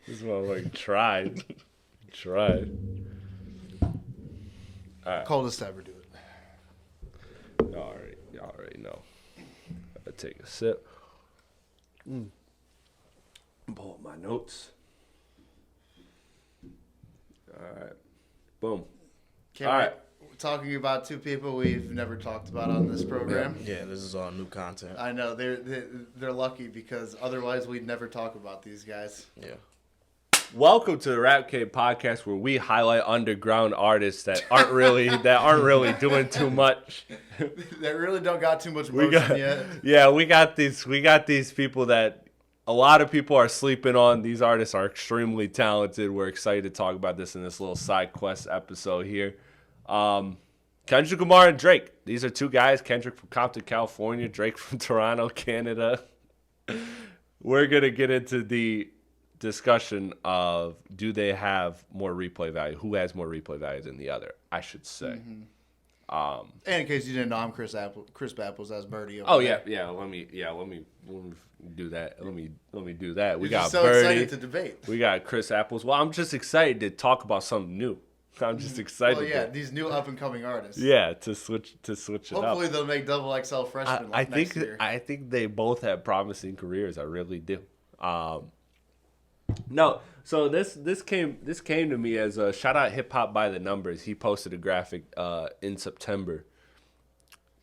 This motherfucker tried. Tried. All right. Coldest to ever do it. Y'all already know. I take a sip. Pull up my notes. All right. Boom. All right. We're talking about two people we've never talked about on this program. Yeah, this is all new content. I know they're lucky because otherwise we'd never talk about these guys. Yeah. Welcome to the Rap Cave podcast, where we highlight underground artists that aren't really doing too much. They really don't got too much motion yet. Yeah, we got these people that a lot of people are sleeping on. These artists are extremely talented. We're excited to talk about this in this little side quest episode here. Kendrick Lamar and Drake. These are two guys. Kendrick from Compton, California. Drake from Toronto, Canada. We're gonna get into the discussion of, do they have more replay value? Who has more replay value than the other, I should say. And in case you didn't know, I'm Chris Apples as Birdie. Let me do that. Let me do that. We got so Birdie. excited to debate. We got Chris Apples. Well, I'm just excited to talk about something new. I'm just excited. Well, yeah, these new up and coming artists. Yeah, to switch it up. Hopefully they'll make double XL freshmen next year. I think they both have promising careers. I really do. No, so this came to me as a shout out Hip Hop by the Numbers. He posted a graphic in September,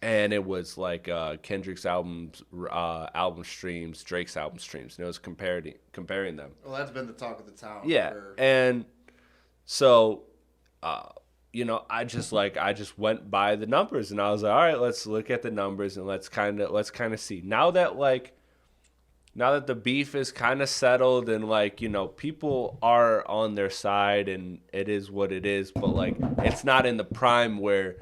and it was like Kendrick's album streams, Drake's album streams, and it was comparing them. Well, that's been the talk of the town. Yeah, and so I just went by the numbers, and I was like, all right, let's look at the numbers and let's kind of see now that the beef is kind of settled and people are on their side and it is what it is, but it's not in the prime where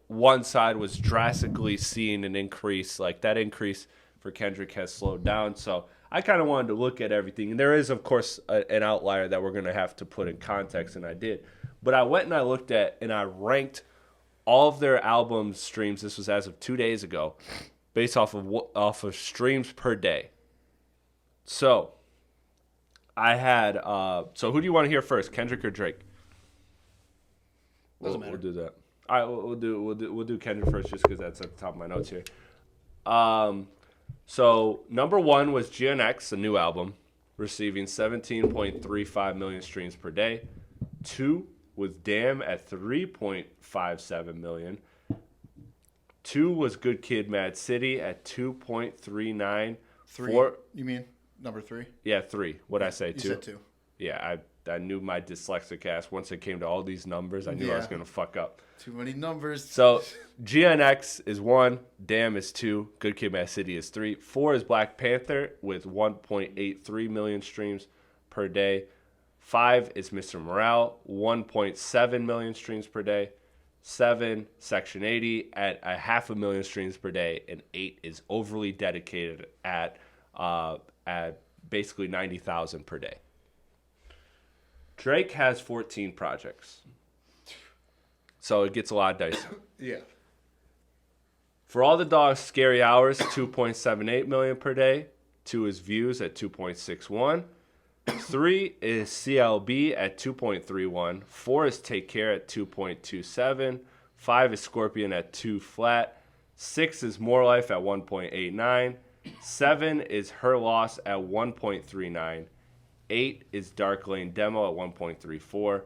one side was drastically seeing an increase. Like that increase for Kendrick has slowed down. So I kind of wanted to look at everything, and there is of course an outlier that we're going to have to put in context, and I did. But I went and I looked at and I ranked all of their album streams. This was as of 2 days ago, based off of streams per day. So I had so who do you want to hear first, Kendrick or Drake? Doesn't matter. We'll do that. All right, we'll do Kendrick first, just because that's at the top of my notes here. So number one was GNX, a new album, receiving 17.35 million streams per day. 2 was Damn at 3.57 million. 2 was Good Kid, Mad City at 2.39. 3. 4, you mean number 3? yeah, 3. What'd I say? 2? You said 2. Yeah, I knew my dyslexic ass. Once it came to all these numbers, I knew I was going to fuck up. Too many numbers. So GNX is 1, Damn is 2, Good Kid, Mad City is 3. 4 is Black Panther with 1.83 million streams per day. 5 is Mr. Morale, 1.7 million streams per day. 7, Section 80 at 500,000 streams per day. And 8 is Overly Dedicated at basically 90,000 per day. Drake has 14 projects. So it gets a lot dicey. Yeah. For All the Dogs, Scary Hours, 2.78 million per day. 2 is Views at 2.61. 3 is CLB at 2.31. 4 is Take Care at 2.27. 5 is Scorpion at 2 flat. 6 is More Life at 1.89. 7 is Her Loss at 1.39. 8 is Dark Lane Demo at 1.34.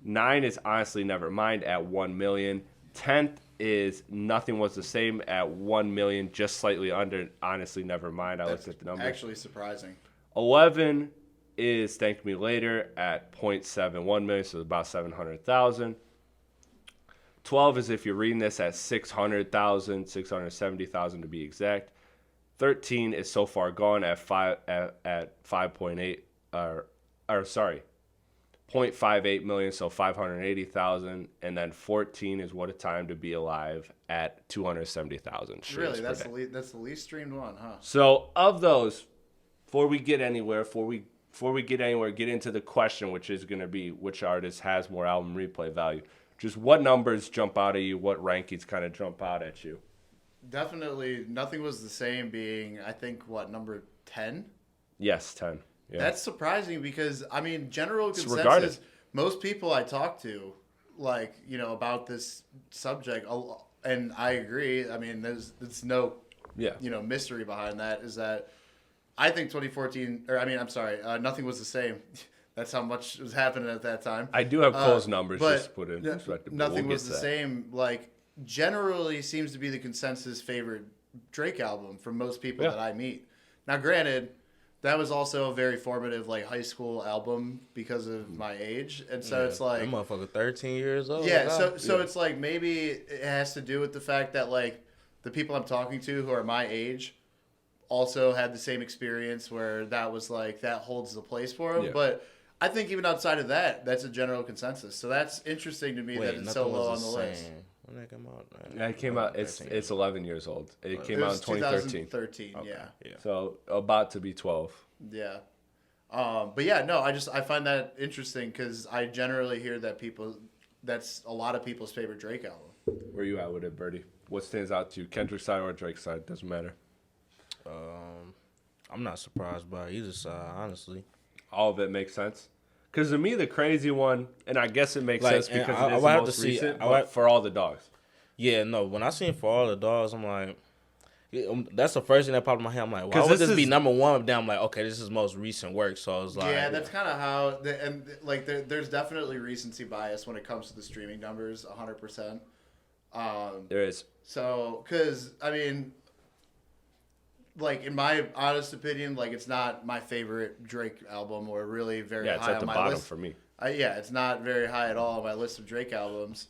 9 is Honestly Nevermind at 1 million. 10th is Nothing Was the Same at 1 million, just slightly under Honestly Nevermind. I looked at the numbers. Actually surprising. 11 is Thank Me Later at 0.71 million, so about 700,000. 12 is If You're Reading This at 600,000, 670,000 to be exact. 13 is So Far Gone at 5.8 0.58 million, so 580,000, and then 14 is What a Time to Be Alive at 270,000. Really, that's the least streamed one, huh? So of those, before we get anywhere, get into the question, which is going to be which artist has more album replay value. Just what numbers jump out at you? What rankings kind of jump out at you? Definitely, Nothing Was the Same being, I think, number 10? Yes, 10. Yeah. That's surprising because, I mean, general consensus, regarded. most people I talk to, like, about this subject, and I agree, I mean, there's no, mystery behind that, is that I think 2014, I'm sorry, nothing was the same. That's how much was happening at that time. I do have Cole's numbers but just to put in perspective. Nothing was the same. Like, generally seems to be the consensus favorite Drake album from most people that I meet. Now, granted, that was also a very formative, like, high school album because of my age. And so it's like... That motherfucker 13 years old. Yeah, so it's like maybe it has to do with the fact that, like, the people I'm talking to who are my age also had the same experience where that was, like, that holds the place for them. Yeah. But I think even outside of that, that's a general consensus. So that's interesting to me that it's so low on the list. When did it come out? Yeah, it came out. It's 11 years old. It came out in 2013. 2013, okay. Yeah. So about to be 12. Yeah. But yeah, no, I find that interesting because I generally hear that that's a lot of people's favorite Drake album. Where you at with it, Birdie? What stands out to you? Kendrick side or Drake side? Doesn't matter. I'm not surprised by either side, honestly. All of it makes sense. Because to me, the crazy one, and I guess it makes sense because it is the most recent, but for all the dogs. Yeah, no, when I seen For All the Dogs, I'm like, that's the first thing that popped in my head. I'm like, why would this be number one? Then I'm like, okay, this is most recent work. So I was like... Yeah, that's kind of how... there's definitely recency bias when it comes to the streaming numbers, 100%. There is. So, because, I mean... Like, in my honest opinion, like, it's not my favorite Drake album or really very high on my list. Yeah, it's at the bottom for me. It's not very high at all on my list of Drake albums.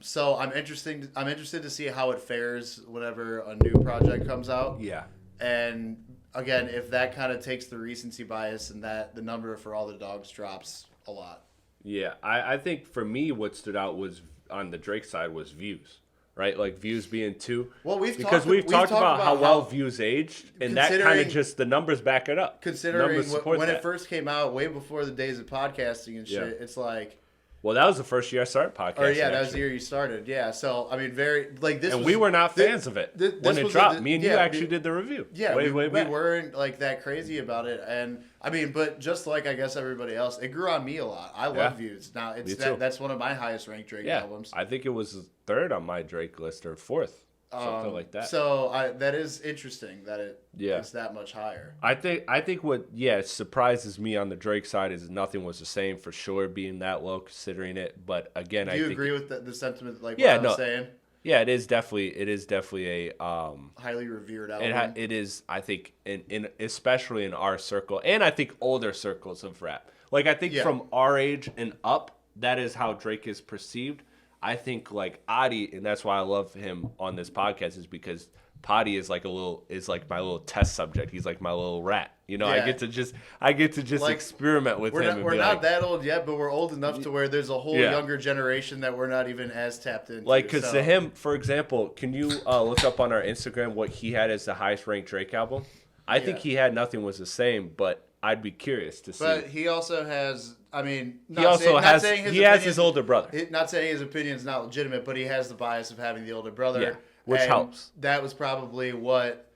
So I'm interested to see how it fares whenever a new project comes out. Yeah. And, again, if that kind of takes the recency bias and that the number For All the Dogs drops a lot. Yeah, I think for me what stood out was, on the Drake side, was views. Right, like Views being 2. Well, we've talked about how well Views aged, and that kind of just the numbers back it up. Considering when it first came out, way before the days of podcasting and shit, it's like. Well, that was the first year I started podcasting. Or that was the year you started. Yeah, so I mean, this. And we were not fans of it when it dropped. Me and you actually did the review. Yeah, we weren't like that crazy about it, and I mean, but just like I guess everybody else, it grew on me a lot. I love Views. Now that's one of my highest ranked Drake albums. I think it was third on my Drake list or fourth. Something like that. So that is interesting that it's that much higher. I think what surprises me on the Drake side is nothing was the same for sure being that low considering it. But again, do you agree with the sentiment? Like what I was saying. Yeah, it is definitely a highly revered album. It is, I think, in especially in our circle, and I think older circles of rap. Like I think from our age and up, that is how Drake is perceived. I think like Adi, and that's why I love him on this podcast, is because Potty is like my little test subject. He's like my little rat. I get to just like, experiment with him. We're not that old yet, but we're old enough to where there's a whole younger generation that we're not even as tapped into. Like, because to him, for example, can you look up on our Instagram what he had as the highest ranked Drake album? I think he had Nothing Was the Same, but I'd be curious to see. But he also has, I mean, he has his older brother. Not saying his opinion is not legitimate, but he has the bias of having the older brother, which helps. That was probably what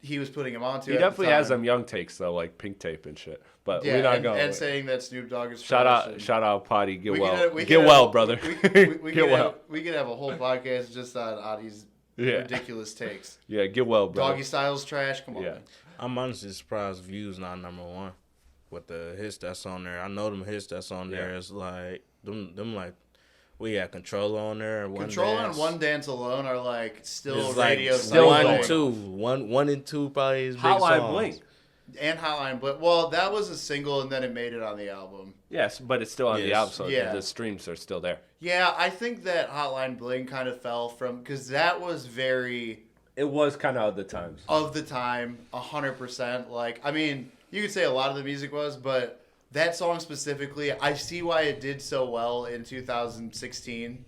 he was putting him onto. He definitely has some young takes though, like Pink Tape and shit. But we're not going. And saying that Snoop Dogg is shout out, Potty. Get well, brother. We could have a whole podcast just on Adi's ridiculous takes. Yeah, get well, brother. Doggy Style's trash. Come on. Yeah. I'm honestly surprised Views not number one with the hits that's on there. I know them hits that's on there is like them like we got Control on there. Control and One Dance Alone are like still it's radio. Like still 1 and 2. One and 2 probably is big Hotline songs. Bling. And Hotline Bling. Well, that was a single and then it made it on the album. Yes, but it's still on the album, so the streams are still there. Yeah, I think that Hotline Bling kind of fell from because that was very. It was kind of of the times. Of the time, 100%. Like, I mean, you could say a lot of the music was, but that song specifically, I see why it did so well in 2016.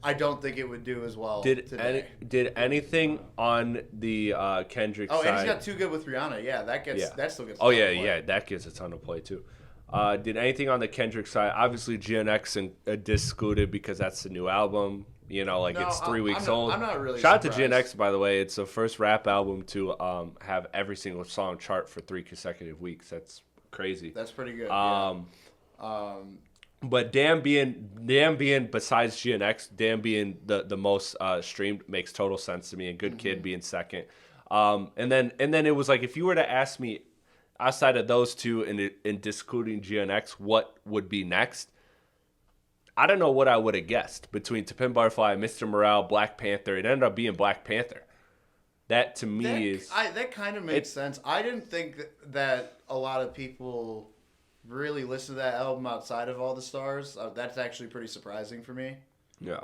I don't think it would do as well today. Did anything on the Kendrick side? Oh, and he's got Too Good with Rihanna. Yeah, that still gets. Oh yeah, that gets a ton of play too. Did anything on the Kendrick side? Obviously, GNX and Discluded because that's the new album. It's 3 weeks old. I'm not really Shout out to surprised. GNX, by the way. It's the first rap album to have every single song chart for 3 consecutive weeks. That's crazy. That's pretty good. But Damn being besides GNX, Damn being the most streamed makes total sense to me, and Good Kid being second. And then it was like, if you were to ask me outside of those two and discluding GNX, what would be next? I don't know what I would have guessed between To Pimp a Butterfly, Mr. Morale, Black Panther. It ended up being Black Panther. That to me that kind of makes sense. I didn't think that a lot of people really listen to that album outside of All the Stars. That's actually pretty surprising for me. Yeah.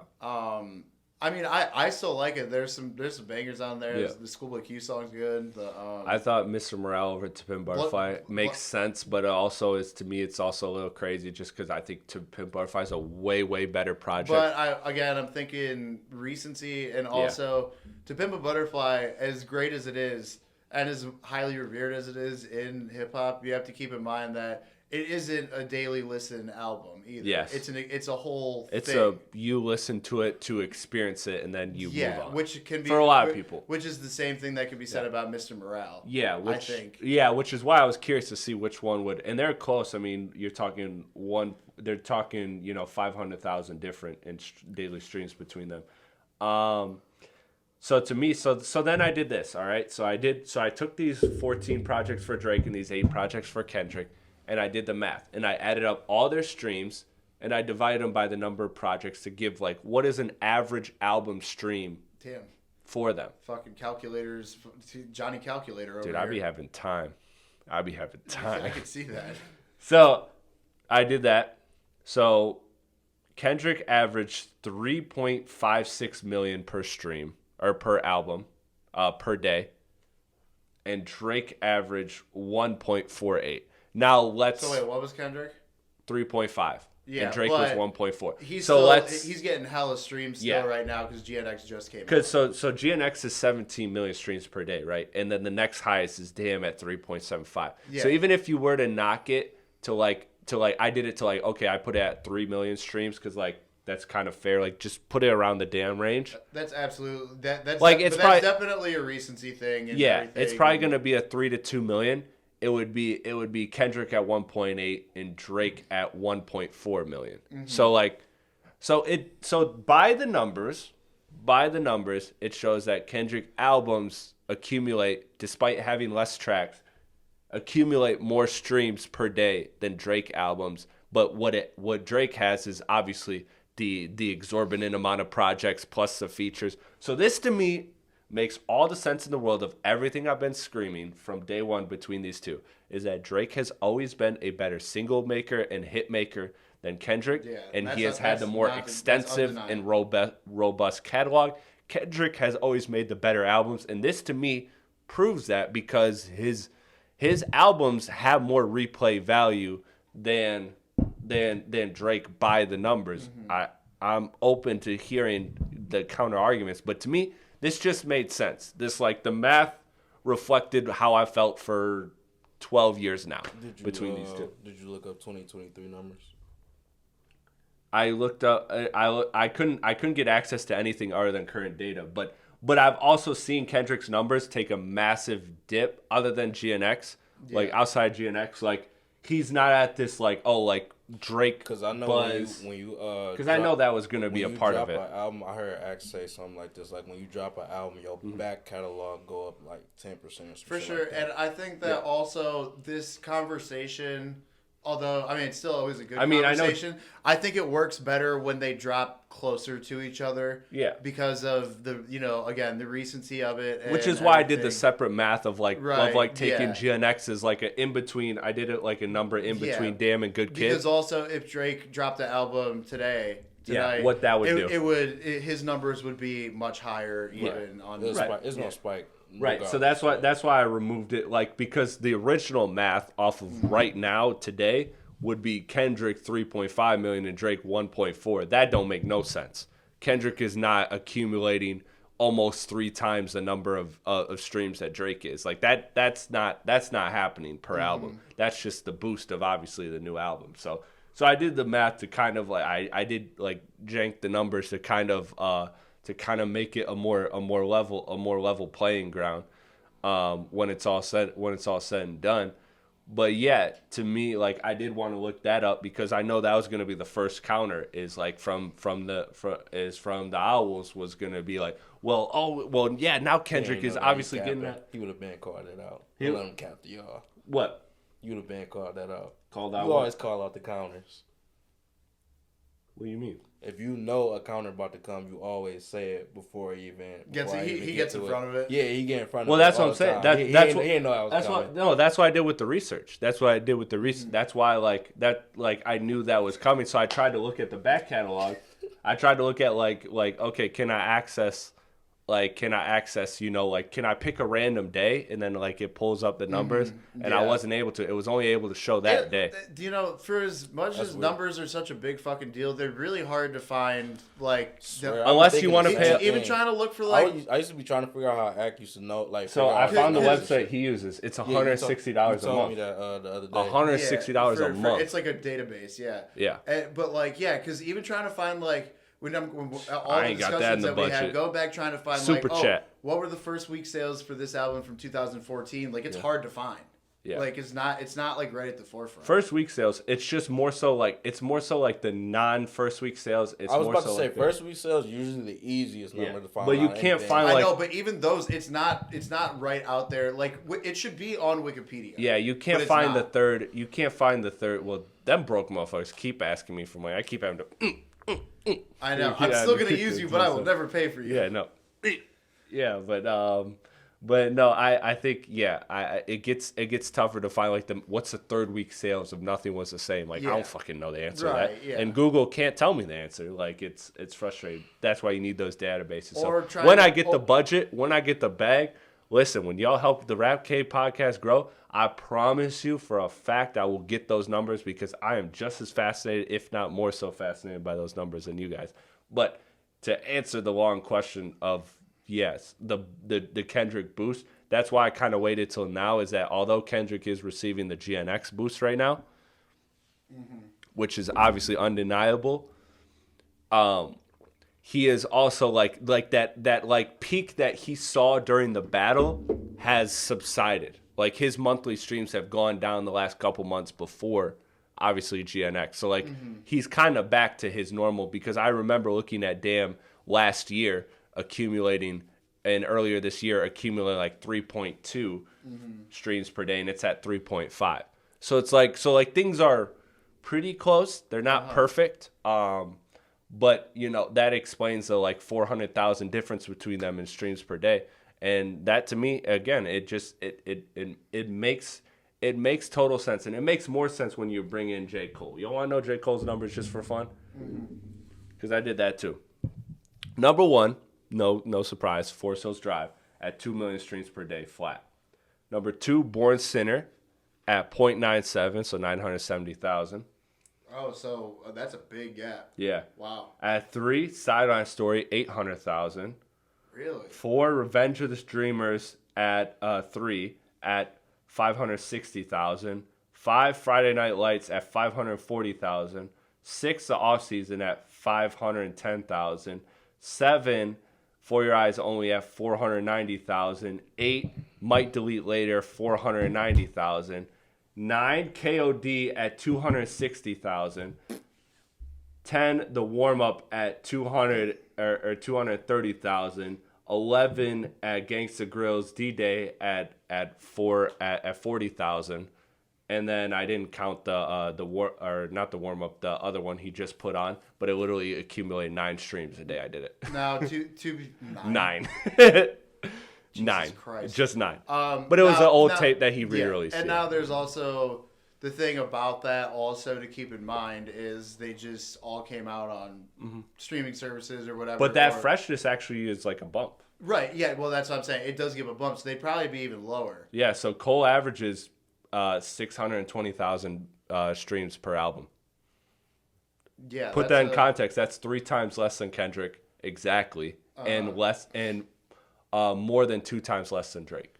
I mean, I still like it. There's some bangers on there. Yeah. The Schoolboy Q song's good. I thought Mr. Morale over To Pimp a Butterfly makes sense, but it also is, to me, it's also a little crazy just because I think To Pimp a Butterfly is a way, way better project. But I'm thinking recency, and also To Pimp a Butterfly, as great as it is and as highly revered as it is in hip hop, you have to keep in mind that it isn't a daily listen album either. Yes. It's a whole it's thing. you listen to it to experience it, and then you move on. Which can be for a lot of people. Which is the same thing that can be said about Mr. Morale. Yeah, I think. Yeah, which is why I was curious to see which one would, and they're close. I mean, you're talking they're talking 500,000 different in daily streams between them. So to me, so then I did this. All right, so I took these 14 projects for Drake and these 8 projects for Kendrick. And I did the math, and I added up all their streams, and I divided them by the number of projects to give, like, what is an average album stream for them. Fucking calculators, Johnny Calculator over Dude, here. I'd be having time. I could see that. So I did that. So Kendrick averaged 3.56 million per stream, or per album, per day. And Drake averaged 1.48. Now let's. So wait, what was Kendrick? 3.5. Yeah, and Drake was 1.4. He's getting hella streams still right now because GNX just came out. So GNX is 17 million streams per day, right? And then the next highest is Damn at 3.75. Yeah. So even if you were to knock it to like I did it to like, okay, I put it at 3 million streams because like that's kind of fair. Like just put it around the Damn range. That's absolutely that's like that's definitely a recency thing. And it's probably going to be a 3 to 2 million. It would be Kendrick at 1.8 and Drake at 1.4 million. Mm-hmm. So by the numbers, it shows that Kendrick albums accumulate, despite having less tracks, accumulate more streams per day than Drake albums. But what Drake has is obviously the exorbitant amount of projects plus the features. So this to me makes all the sense in the world of everything I've been screaming from day one between these two, is that Drake has always been a better single maker and hit maker than Kendrick, and he has had the more extensive and robust catalog. Kendrick has always made the better albums, and this to me proves that because his albums have more replay value than Drake by the numbers. Mm-hmm. I'm open to hearing the counter arguments, but to me, this just made sense. This, like, the math reflected how I felt for 12 years now between these two. Did you look up 2023 numbers? I looked up. I couldn't get access to anything other than current data. But I've also seen Kendrick's numbers take a massive dip. Other than GNX, like outside GNX, like he's not at this like Drake. Because I know when you because I know that was gonna be a part of it. An album, I heard Axe say something like this: like when you drop an album, your back catalog go up like 10% for sure. Like and I think that also this conversation, although I mean it's still always a good conversation. I think it works better when they drop closer to each other. Yeah. Because of the again the recency of it. Which is why I did the separate math of taking GNX as like an in between. I did it like a number in between Damn and Good Kid. Because also if Drake dropped the album tonight, what that would do. His numbers would be much higher even on it's no spike. Right, so that's why I removed it, like because the original math off of right now today would be Kendrick 3.5 million and Drake 1.4. That don't make no sense. Kendrick is not accumulating almost 3 times the number of streams that Drake is. Like that's not happening per album. That's just the boost of obviously the new album. So I did the math to kind of like I did like jank the numbers to kind of make it a more level playing ground when it's all said and done. But yeah, to me, like I did want to look that up because I know that was going to be the first counter is like from the Owls was going to be like, well, yeah, now Kendrick is obviously getting that. He would have been called it out. He Let him cap the y'all. What? You would have been called that out. Called out. You always call out the counters. What do you mean? If you know a counter about to come, you always say it before he even he gets in front of it. Yeah, he get in front of it. Well, that's what I'm saying. That's what he didn't know I was coming. That's what I did with the research. That's what I did with the research. That's why I knew that was coming. So I tried to look at the back catalog. I tried to look at like okay, can I access, can I pick a random day and then like it pulls up the numbers and I wasn't able to. It was only able to show that day. For as much as numbers are such a big fucking deal, they're really hard to find. Unless you want to pay. Even trying to look for I used to be trying to figure out how Ak used to know. So I found the website he uses. It's $160 a month. You told me that the other day. $160 a month. It's like a database, yeah. Yeah. Because even trying to find when all I the ain't got that in discussions the that we had, budget. go back trying to find Super chat. what were the first week sales for this album from 2014? It's hard to find. Yeah. It's not like right at the forefront. First week sales, it's just more so like the non first week sales. I was about to say first week sales usually the easiest number to find. But you can't find I know, but even those, it's not right out there. It should be on Wikipedia. Yeah, you can't find the third. You can't find the third. Well, them broke motherfuckers keep asking me for money. I keep having to. I know. I'm still gonna use you, but I will never pay for you. Yeah, no. Yeah, but no, I think it gets tougher to find what's the third week sales if nothing was the same. I don't fucking know the answer to that. Yeah. And Google can't tell me the answer. It's frustrating. That's why you need those databases. So when I get the budget, when I get the bag, listen, when y'all help the Rap Cave podcast grow, I promise you for a fact I will get those numbers because I am just as fascinated, if not more so fascinated by those numbers than you guys. But to answer the long question of yes, the Kendrick boost, that's why I kind of waited till now is that although Kendrick is receiving the GNX boost right now, which is obviously undeniable, he is also like that peak that he saw during the battle has subsided. His monthly streams have gone down the last couple months before, obviously, GNX. So, he's kind of back to his normal because I remember looking at Damn last year accumulating, and earlier this year accumulating 3.2 streams per day, and it's at 3.5. So, it's things are pretty close. They're not perfect. But, that explains the 400,000 difference between them in streams per day. And that to me, again, it makes total sense, and it makes more sense when you bring in J. Cole. You want to know J. Cole's numbers just for fun? Because I did that too. Number one, no surprise, Forest Hills Drive at 2 million streams per day flat. Number two, Born Sinner at 0.97, so 970,000. Oh, so that's a big gap. Yeah. Wow. At 3, Sideline Story, 800,000. Really? 4, Revenge of the Dreamers at 3 at 560,000. 5, Friday Night Lights at 540,000. 6, The Offseason at 510,000. 7, For Your Eyes Only at 490,000. 8, Might Delete Later, 490,000. 9, KOD at 260,000. 10, The Warm Up at 230,000. 11 at Gangsta Grill's D-Day at 40,000. And then I didn't count the warm up, the other one he just put on, but it literally accumulated 9 streams a day. I did it. Now, 9. 9. Christ. Just 9. But it was an old tape that he re-released. And now there's also the thing about that also to keep in mind is they just all came out on streaming services or whatever. But that freshness actually is like a bump. Right. Yeah. Well, that's what I'm saying. It does give a bump. So they'd probably be even lower. Yeah. So Cole averages 620,000 streams per album. Yeah. Put that in context. That's 3 times less than Kendrick, exactly, and more than 2 times less than Drake.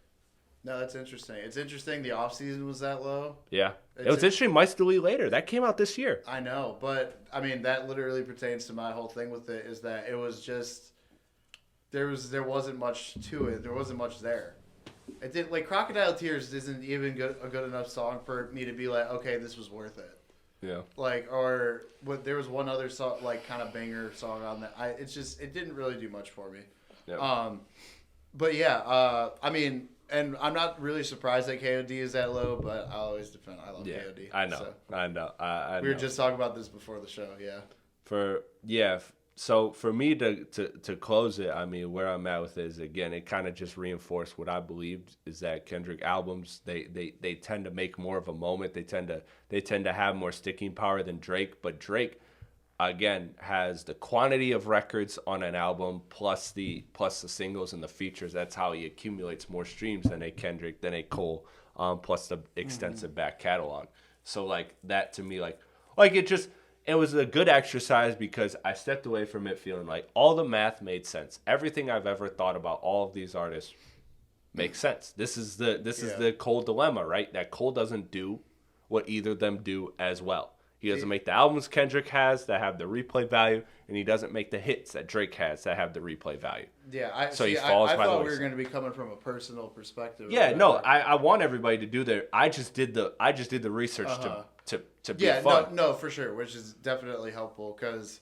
No, that's interesting. It's interesting the offseason was that low. Yeah. It was interesting. Might Delete Later. That came out this year. I know, but I mean that literally pertains to my whole thing with it is that it was just there wasn't much to it. There wasn't much there. It did like Crocodile Tears isn't even a good enough song for me to be like, okay, this was worth it. Yeah. Like, or what? There was one other song, like kind of banger song on that. It didn't really do much for me. Yeah. But yeah, I mean, and I'm not really surprised that KOD is that low, but I always defend. I love KOD. I know. So. I know. We were just talking about this before the show. Yeah. So for me to close it, I mean, where I'm at with it is, again, it kind of just reinforced what I believed, is that Kendrick albums, they tend to make more of a moment. They tend to have more sticking power than Drake. But Drake, again, has the quantity of records on an album plus the singles and the features. That's how he accumulates more streams than a Kendrick, than a Cole, plus the extensive back catalog. So like that to me, like it was a good exercise because I stepped away from it feeling like all the math made sense. Everything I've ever thought about all of these artists makes sense. This is the Cole dilemma, right? That Cole doesn't do what either of them do as well. He doesn't make the albums Kendrick has that have the replay value, and he doesn't make the hits that Drake has that have the replay value. Yeah, he falls I by the thought we wayside. were going to be coming from a personal perspective. Yeah, no, I want everybody to do their. I just did the research to be fun. No, for sure, which is definitely helpful because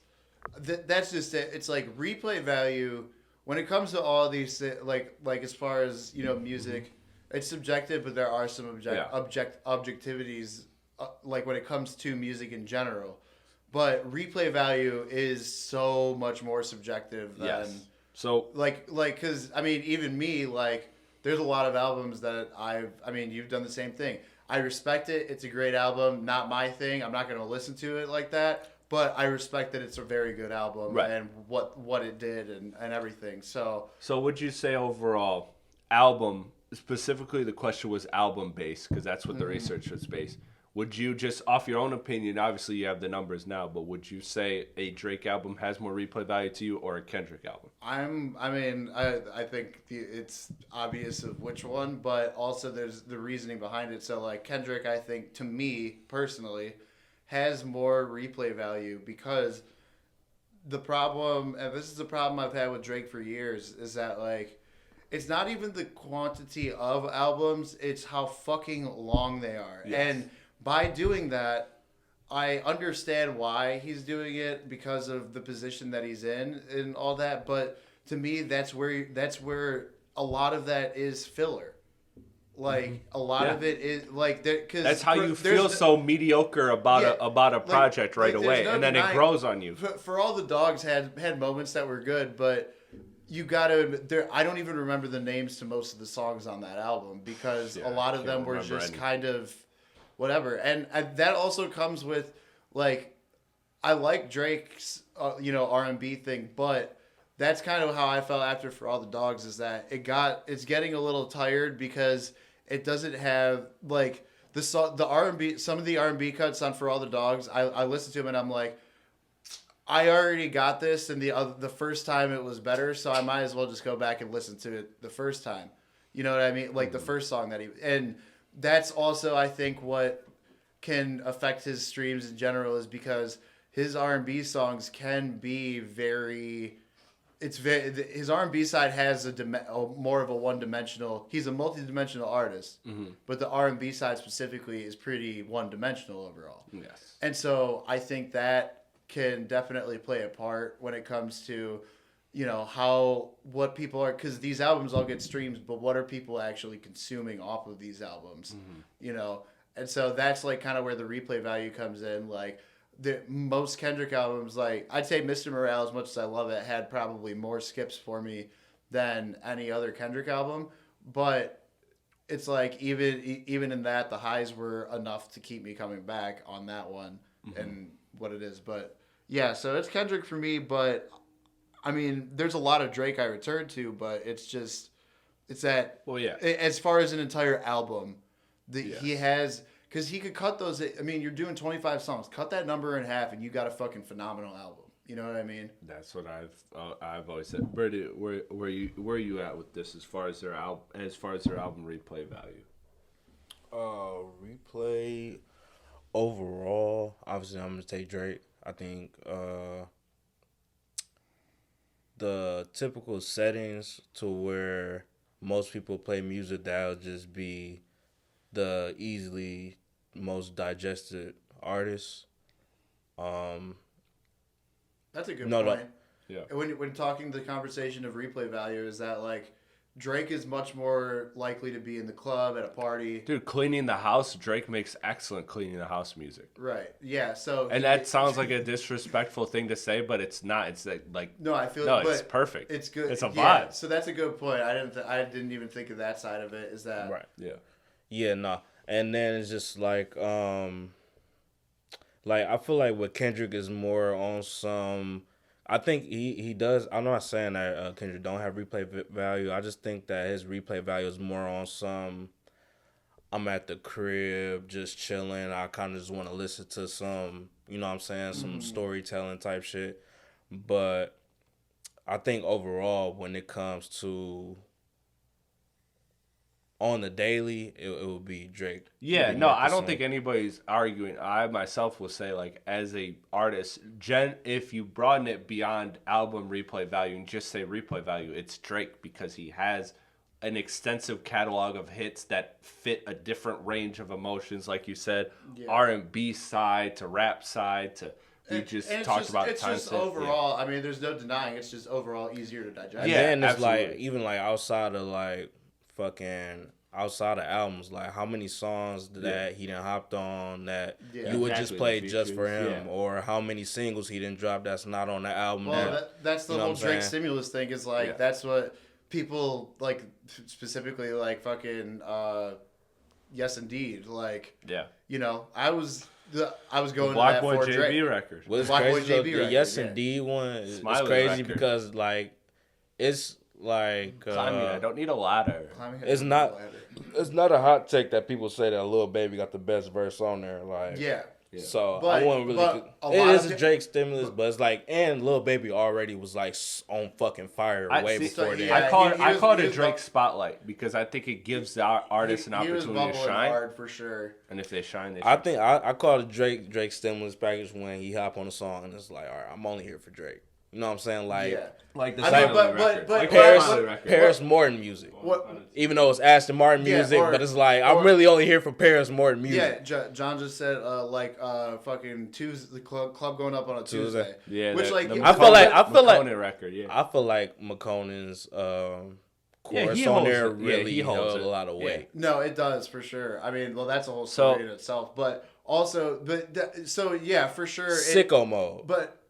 that's just it. It's like replay value when it comes to all these like as far as music, it's subjective, but there are some objectivities like when it comes to music in general. But replay value is so much more subjective than so because I mean even me there's a lot of albums that you've done the same thing. I respect it. It's a great album. Not my thing. I'm not going to listen to it like that. But I respect that it's a very good album and what it did and everything. So would you say overall album, specifically the question was album based because that's what the research was based. Would you just, off your own opinion, obviously you have the numbers now, but would you say a Drake album has more replay value to you or a Kendrick album? I think it's obvious of which one, but also there's the reasoning behind it. So like Kendrick, I think to me personally, has more replay value because the problem, and this is a problem I've had with Drake for years, is that like it's not even the quantity of albums, it's how fucking long they are. Yes. And by doing that, I understand why he's doing it because of the position that he's in and all that. But to me, that's where a lot of that is filler. Like a lot of it is like because that's how you feel so mediocre about a project right away, and then it grows on you. For All the Dogs had moments that were good, but you gotta admit, I don't even remember the names to most of the songs on that album because a lot of them were just kind of whatever. And that also comes with like I like Drake's R&B thing, but that's kind of how I felt after For All the Dogs is that it's getting a little tired because it doesn't have like the R&B, some of the R&B cuts on For All the Dogs. I listen to them and I'm like, I already got this, and the first time it was better, so I might as well just go back and listen to it the first time. You know what I mean? Like the first song and that's also I think what can affect his streams in general is because his R&B songs can be his R&B side has more of a one-dimensional. He's a multi-dimensional artist, but the R&B side specifically is pretty one-dimensional overall. Yes. And so I think that can definitely play a part when it comes to, what people are, because these albums all get streams, but what are people actually consuming off of these albums, And so that's like kind of where the replay value comes in. Like most Kendrick albums, like I'd say Mr. Morale, as much as I love it, had probably more skips for me than any other Kendrick album. But it's like even in that, the highs were enough to keep me coming back on that one and what it is. But yeah, so it's Kendrick for me. But I mean, there's a lot of Drake I return to, but it's that. Well, yeah. As far as an entire album, he has. Because he could cut those. I mean, you're doing 25 songs. Cut that number in half, and you got a fucking phenomenal album. You know what I mean? That's what I've always said. Where are you at with this as far as their album replay value? Replay overall, obviously I'm gonna take Drake. I think the typical settings to where most people play music that'll just be the easily most digested artist. That's a good No, point. Yeah. When talking the conversation of replay value, is that like Drake is much more likely to be in the club at a party. Dude, cleaning the house, Drake makes excellent cleaning the house music. Right. Yeah. So. And that sounds like a disrespectful thing to say, but it's not. It's like no, I feel no, but it's perfect. It's good. It's a vibe. Yeah, so that's a good point. I didn't even think of that side of it. Is that Right. Yeah. Yeah, no. And then it's just like I feel like with Kendrick is more on some. I think he does. I'm not saying that Kendrick don't have replay value. I just think that his replay value is more on some. I'm at the crib just chilling. I kind of just want to listen to some, you know what I'm saying, some storytelling type shit. But I think overall, when it comes to on the daily, it would be Drake. Yeah, Drake no, make the I don't song. think anybody's arguing. I myself will say, like, as a artist, if you broaden it beyond album replay value and just say replay value, it's Drake because he has an extensive catalog of hits that fit a different range of emotions, like you said, R&B side to rap side to. We just talked about it's time. just overall. I mean, there's no denying. It's just overall easier to digest. And Yeah, then it's absolutely. like even like outside of like fucking outside of albums, like how many songs that he done hopped on that you would just Exactly, play the just for features, him, or how many singles he didn't drop that's not on the album. Well, that's the you know whole what I'm Drake saying? stimulus thing. Is like that's what people like, specifically like fucking Yes Indeed. Like you know, I was going Black to that Boy for JB Drake. record. What's Black Boy crazy though, JB the record, Yes yeah. Indeed one is Smiley crazy record. because like it's like Climbing, I don't need a ladder. it's not a hot take that people say that Lil Baby got the best verse on there. Like So But- I wouldn't really. but a It lot is of a it- Drake stimulus, but it's like, and Lil Baby already was like on fucking fire way before so that. yeah, I call he I call it he a was Drake bu- spotlight because I think it gives the artist an He was opportunity to bubbling shine. hard for sure. And if they shine, they I shine. think I call it Drake stimulus package when he hop on a song and it's like, all right, I'm only here for Drake. You know what I'm saying? Like Yeah. Like the I Smiley mean, but- record. but- Like but- the Paris Smiley record. Paris Morton music. What? Even though it's Aston Martin Yeah, music, or- but it's like I'm or- really only here for Paris Morton music. Yeah, John just said fucking Tuesday, the club going up on a Tuesday. Yeah, which that- like the I feel like McConaughey record. Yeah, I feel like McConaughey's chorus he on holds there it. Yeah, really he holds held it. a lot of Yeah. weight. No, it does for sure. I mean, well, that's a whole story So- in itself. But also, so yeah, for sure. Sicko mode. But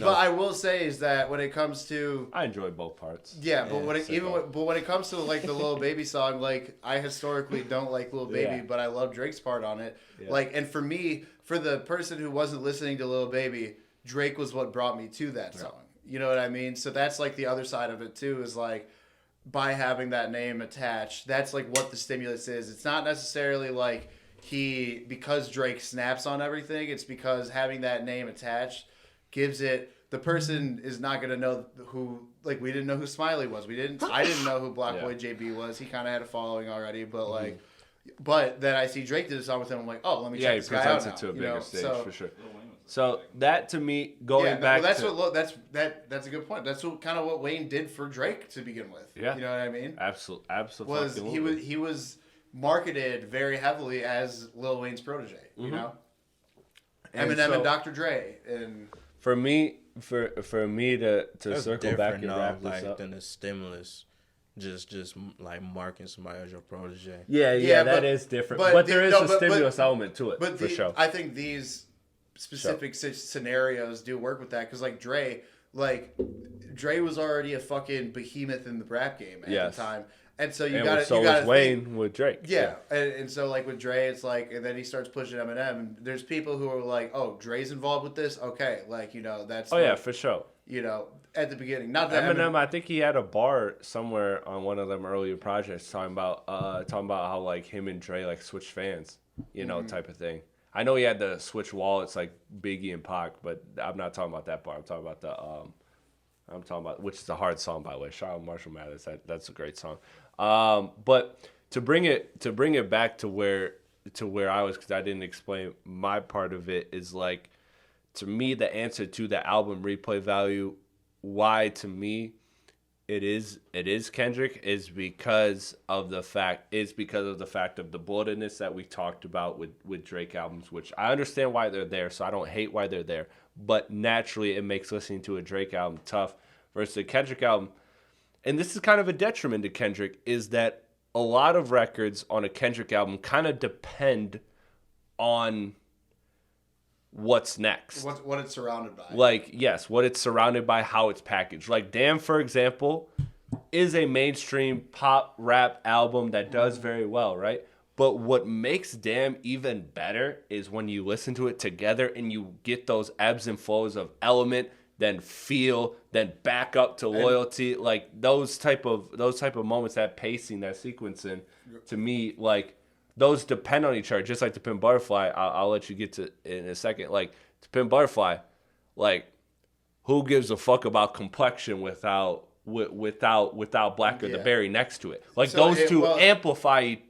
I will say is that when it comes to I enjoy both parts. yeah, but when it, Sicko. even when, but when it comes to like the Lil Baby song, like I historically don't like Lil Baby, Yeah. but I love Drake's part on it. Yeah. Like, and for me, for the person who wasn't listening to Lil Baby, Drake was what brought me to that song. You know what I mean? So that's like the other side of it too. Is like by having that name attached, that's like what the stimulus is. It's not necessarily like because Drake snaps on everything. It's because having that name attached gives it. The person is not gonna know who. Like we didn't know who Smiley was. I didn't know who Black Boy JB was. He kind of had a following already, but like, but then I see Drake did a song with him. I'm like, oh, let me check He this guy out presents now. it to a you bigger know? stage So, for sure. So that to me, going back that's to that's a good point. That's kind of what Wayne did for Drake to begin with. Yeah. You know what I mean? absolutely, He was marketed very heavily as Lil Wayne's protege. You know, And Eminem so- and Dr. Dre and for me to That's circle back different and though, wrap this like up. than a stimulus. Just like marking somebody as your protege. Yeah, Yeah, that but- is different. but But the- there is no, a but- stimulus element to it, But for sure. I think these specific scenarios do work with that because, like Dre was already a fucking behemoth in the rap game at Yes. the time, and so you and got so you got was Wayne with Drake. Yeah, and so like with Dre, it's like, and then he starts pushing Eminem, and there's people who are like, oh, Dre's involved with this, okay, like that's Oh like, yeah, for sure. At the beginning, not that Eminem, I think he had a bar somewhere on one of them earlier projects talking about how like him and Dre like switched fans, type of thing. I know he had the switch wallets like Biggie and Pac, but I'm not talking about that part. I'm talking about which is a hard song by the way. Shout out Marshall Mathers. That's a great song. But to bring it back to where I was, because I didn't explain my part of it, is like, to me the answer to the album replay value, why to me it is Kendrick is because of the fact of the bloatedness that we talked about with Drake albums, which I understand why they're there, so I don't hate why they're there. But naturally, it makes listening to a Drake album tough versus a Kendrick album. And this is kind of a detriment to Kendrick, is that a lot of records on a Kendrick album kind of depend on what's next. What it's surrounded by. Like, yes, what it's surrounded by, how it's packaged. Like, Damn, for example, is a mainstream pop rap album that does very well, right? But what makes Damn even better is when you listen to it together and you get those ebbs and flows of Element, then Feel, then back up to Loyalty. Like, those type of moments, that pacing, that sequencing, to me, like, those depend on each other, just like To Pimp Butterfly. I'll let you get to in a second. Like, To Pimp Butterfly, like, who gives a fuck about complexion without Black or the Berry next to it? Like, so those two amplify each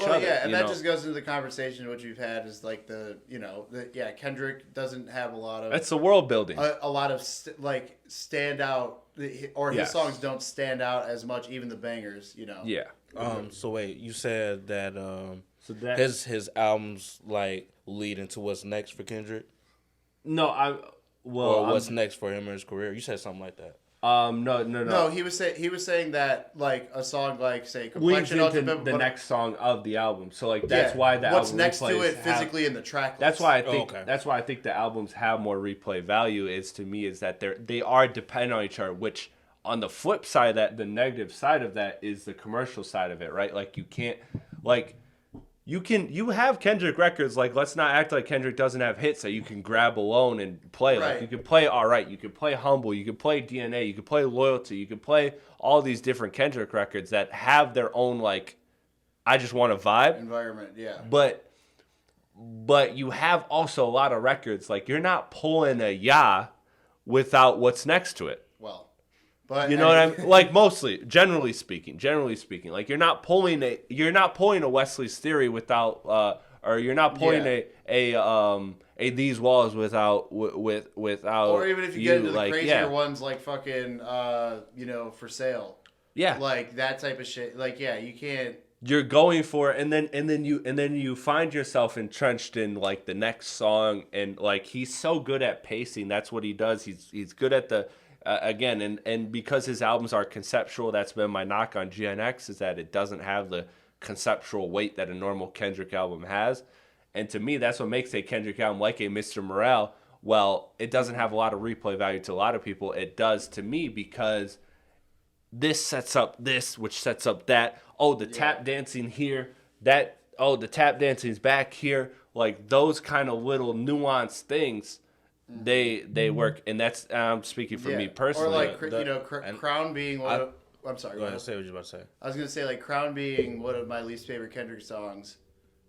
other. Yeah, and that just goes into the conversation which we've had is like Kendrick doesn't have a lot of. It's the world building. A lot of stand out, or his songs don't stand out as much, even the bangers, Yeah. So wait, you said that his albums like lead into what's next for Kendrick? No, what's next for him in his career? You said something like that. No. No, he was saying that like a song like say leads Complexion into the next song of the album. So like that's why the what's album next to it physically in the track list. That's why I think the albums have more replay value. Is that they are dependent on each other, which on the flip side of that, the negative side of that is the commercial side of it, right? Like you have Kendrick records, like let's not act like Kendrick doesn't have hits that you can grab alone and play. Right. Like you can play Alright, you can play Humble, you can play DNA, you can play Loyalty, you can play all these different Kendrick records that have their own like I just want a vibe. Environment, yeah. But you have also a lot of records, like you're not pulling a Ya without what's next to it. Well, but you know what I mean? Like mostly, generally speaking, like you're not pulling a Wesley's Theory without, or you're not pulling a These Walls without, or even if you get into the crazier ones like fucking, For Sale. Yeah. Like that type of shit. Like, yeah, you can't. You're going for it, and then you find yourself entrenched in like the next song, and like he's so good at pacing. That's what he does. He's good at the. Again, and because his albums are conceptual, that's been my knock on GNX, is that it doesn't have the conceptual weight that a normal Kendrick album has. And to me, that's what makes a Kendrick album like a Mr. Morale. Well, it doesn't have a lot of replay value to a lot of people. It does to me because this sets up this, which sets up that. Oh, the tap dancing here. The tap dancing's back here. Like those kind of little nuanced things. They work, and that's speaking for me personally. Or like Crown being one of. I'm sorry. Go ahead. Say what you're about to say. I was gonna say like Crown being one of my least favorite Kendrick songs.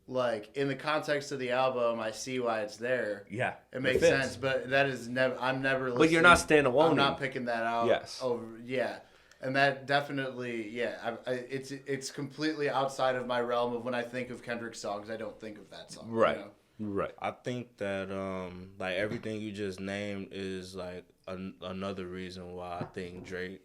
Like in the context of the album, I see why it's there. Yeah, it makes sense. But that is never. I'm never. Listening. But you're not standalone. I'm not picking that out. Yes. And that definitely, it's completely outside of my realm of when I think of Kendrick songs. I don't think of that song. Right. Right. I think that like everything you just named is like another reason why I think Drake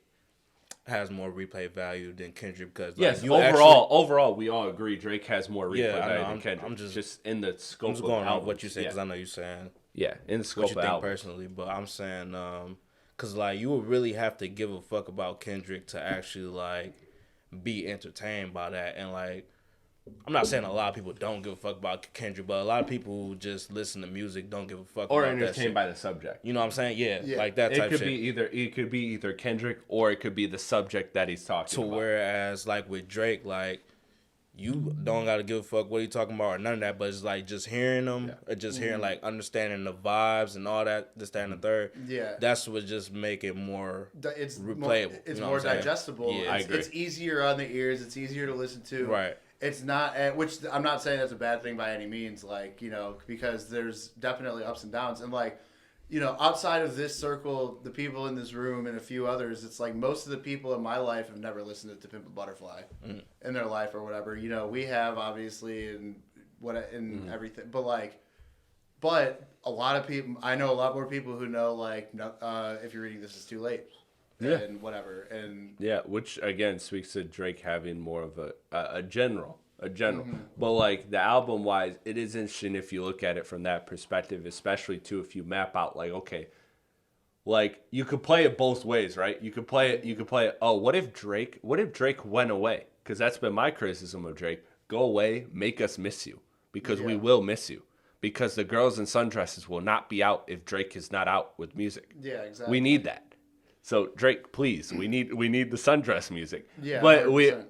has more replay value than Kendrick, because overall we all agree Drake has more replay value than Kendrick. I'm just in the scope. I'm just going on what you say, because I know you're saying in the scope what you of think album. personally, but I'm saying because like you would really have to give a fuck about Kendrick to actually like be entertained by that. And like I'm not saying a lot of people don't give a fuck about Kendrick, but a lot of people who just listen to music don't give a fuck or about that shit. entertained by the subject. You know what I'm saying? Yeah. Like that type of shit. It could be either Kendrick or it could be the subject that he's talking about. Whereas like with Drake, like you don't gotta give a fuck what he talking about or none of that, but it's like just hearing them, or just hearing like understanding the vibes and all that, this, that, and the third. Yeah, that's what just make it more it's replayable. It's more digestible. Yeah, I agree. It's easier on the ears. It's easier to listen to. Right. It's not, which I'm not saying that's a bad thing by any means. Like because there's definitely ups and downs, and like. Outside of this circle, the people in this room and a few others, it's like most of the people in my life have never listened to Pimp a Butterfly in their life or whatever. We have obviously and everything, but a lot of people, I know a lot more people who know like, if you're reading this, it's too late. and whatever. And yeah, which again speaks to Drake having more of a general. Mm-hmm. But like the album wise, it is interesting if you look at it from that perspective, especially too if you map out like, okay, like you could play it both ways, right? You could play it, oh, what if Drake went away? Because that's been my criticism of Drake. Go away, make us miss you. Because we will miss you. Because the girls in sundresses will not be out if Drake is not out with music. Yeah, exactly. We need that. So Drake, please, we need the sundress music. Yeah, but 100%.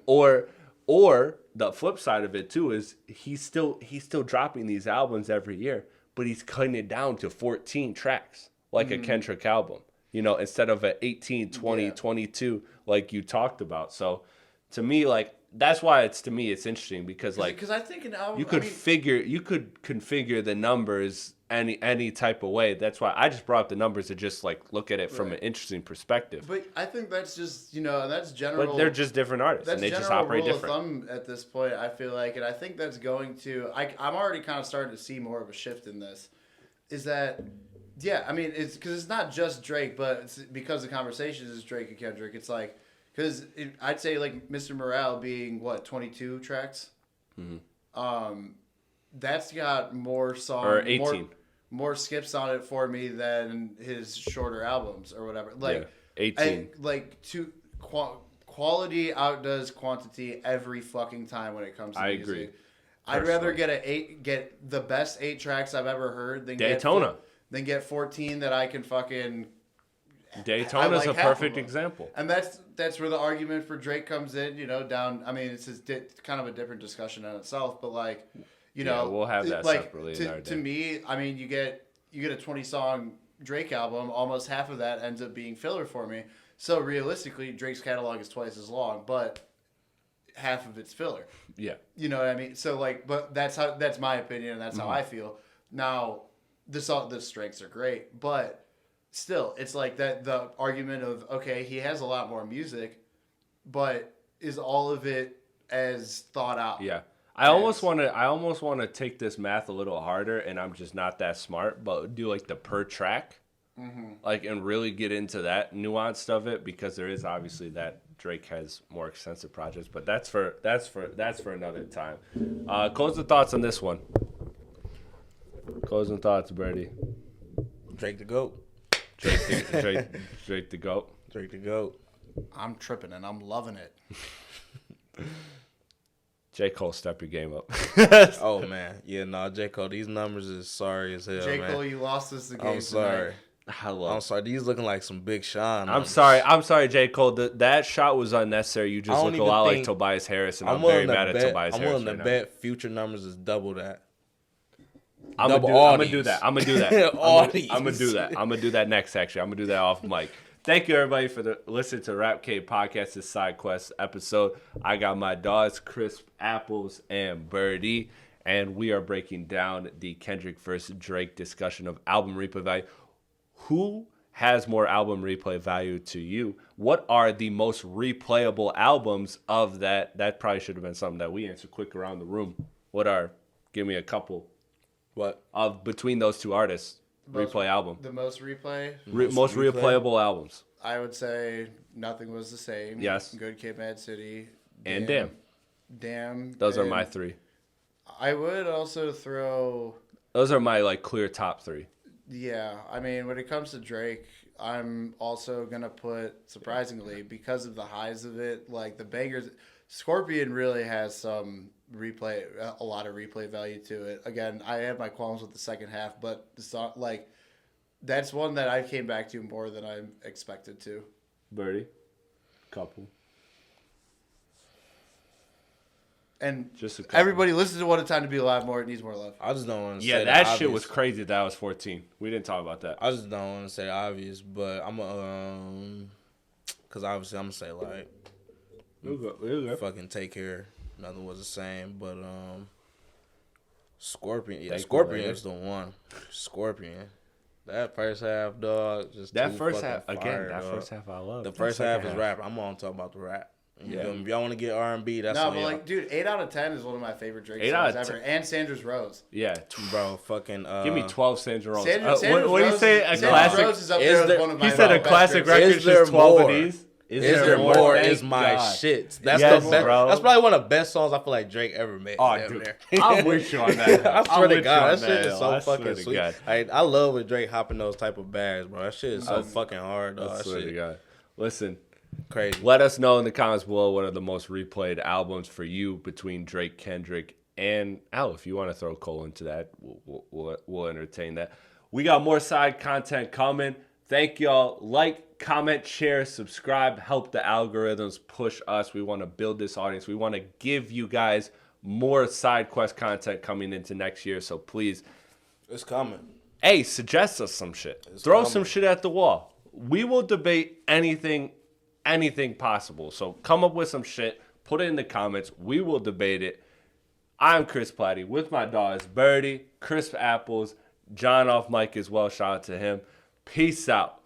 or the flip side of it too is he's still dropping these albums every year, but he's cutting it down to 14 tracks like a Kendrick album. You know, instead of a 18, 20, 22 like you talked about. So to me, like that's why it's interesting because like because I think an album you could configure the numbers any type of way. That's why I just brought up the numbers to just like look at it from an interesting perspective. But I think that's just that's general. But they're just different artists and they just operate rule different. Of thumb at this point, I feel like, and I think that's going to. I'm already kind of starting to see more of a shift in this. Is that I mean it's because it's not just Drake, but it's because the conversation is Drake and Kendrick. It's like. Because I'd say like Mr. Morale being 22 tracks, that's got more songs or 18, more skips on it for me than his shorter albums or whatever. Like 18, quality outdoes quantity every fucking time when it comes to music. Agree. I'd rather get the best 8 tracks I've ever heard than Daytona, get 14 that I can fucking. Daytona's a perfect example. And that's where the argument for Drake comes in, down. I mean, it's kind of a different discussion in itself, but like, we'll have that separately in our day. To me, I mean, you get a 20-song Drake album, almost half of that ends up being filler for me. So realistically, Drake's catalog is twice as long, but half of it's filler. Yeah. You know what I mean? So like, but that's my opinion and that's how I feel. Now, the strengths are great, but still, it's like that the argument of, okay, he has a lot more music, but is all of it as thought out? Yeah. I almost want to take this math a little harder, and I'm just not that smart, but do like the per track, like, and really get into that nuance of it, because there is obviously that Drake has more extensive projects, but that's for another time. Closing thoughts on this one. Closing thoughts, Birdie. Drake the GOAT. Drake the GOAT. Drake the GOAT. I'm tripping and I'm loving it. J. Cole, step your game up. Oh, man. Yeah, no, J. Cole, these numbers is sorry as hell, J. man. Cole, you lost us the game I'm sorry. tonight. I'm sorry. These looking like some Big Sean. I'm sorry, J. Cole. That shot was unnecessary. You just look a lot like Tobias Harris, and I'm very mad at Tobias Harris. I'm willing to bet future numbers is double that. I'm gonna do that. I'm gonna do that next. Actually, I'm gonna do that off mic. Thank you everybody for listening to Rap Cave Podcast, this Side Quest episode. I got my dogs, Crisp Apples and Birdie, and we are breaking down the Kendrick versus Drake discussion of album replay value. Who has more album replay value to you? What are the most replayable albums of that? That probably should have been something that we answered quick around the room. Give me a couple. What? Of between those two artists, replay album. The most replay? Most replayable albums. I would say Nothing Was the Same. Yes. Good Kid, Mad City. And Damn. Damn. Those are my 3. I would also throw... Those are my clear top 3. Yeah. I mean, when it comes to Drake, I'm also going to put, surprisingly, because of the highs of it, like the bangers... Scorpion really has a lot of replay value to it. Again, I have my qualms with the second half, but the song, that's one that I came back to more than I expected to. Birdie, couple. And just a couple. Everybody listen to What a Time to Be Alive more. It needs more love. I just don't want to say that obvious. Shit was crazy that was 14. We didn't talk about that. I just don't want to say obvious, but I'm because obviously I'm going to say fucking Take Care. Nothing Was the Same, but Scorpion. Yeah, Scorpion is the one. Scorpion. That first half, dog. Just that too first fucking half fire, again. That dog. first half I love. The first half is rap. I'm on talking about the rap. Yeah. If y'all want to get R&B, that's no, but like, dude, 8 out of 10 is one of my favorite Drake 8 songs out of ever, and Sandra's Rose. Yeah, bro, fucking. Give me 12 Sandra Rose. Sandra's What do you say? A Sandra's classic. Rose is up there as one of my He said a best classic Drake record Is is there just 12 more? of these. Is there more? Is my God. shit. That's Yes, the best. bro. That's probably one of the best songs I feel like Drake ever made. Oh, Damn dude, near. I'm with you on that. I swear to God, that shit shit is so fucking sweet. God. I love when Drake hopping those type of bags, bro. That shit is so fucking hard, dog. I That swear to shit God. Listen, crazy. let us know in the comments below what are the most replayed albums for you between Drake, Kendrick, and Al. If you want to throw Cole into that, we'll entertain that. We got more side content coming. Thank y'all. Like, comment, share, subscribe. Help the algorithms push us. We want to build this audience. We want to give you guys more side quest content coming into next year. So please, It's coming. hey, suggest us some shit. Throw some shit at the wall. We will debate anything possible. So come up with some shit. Put it in the comments. We will debate it. I'm Chris Platty with my dogs, Birdie, Crisp Apples, John off mic as well. Shout out to him. Peace out.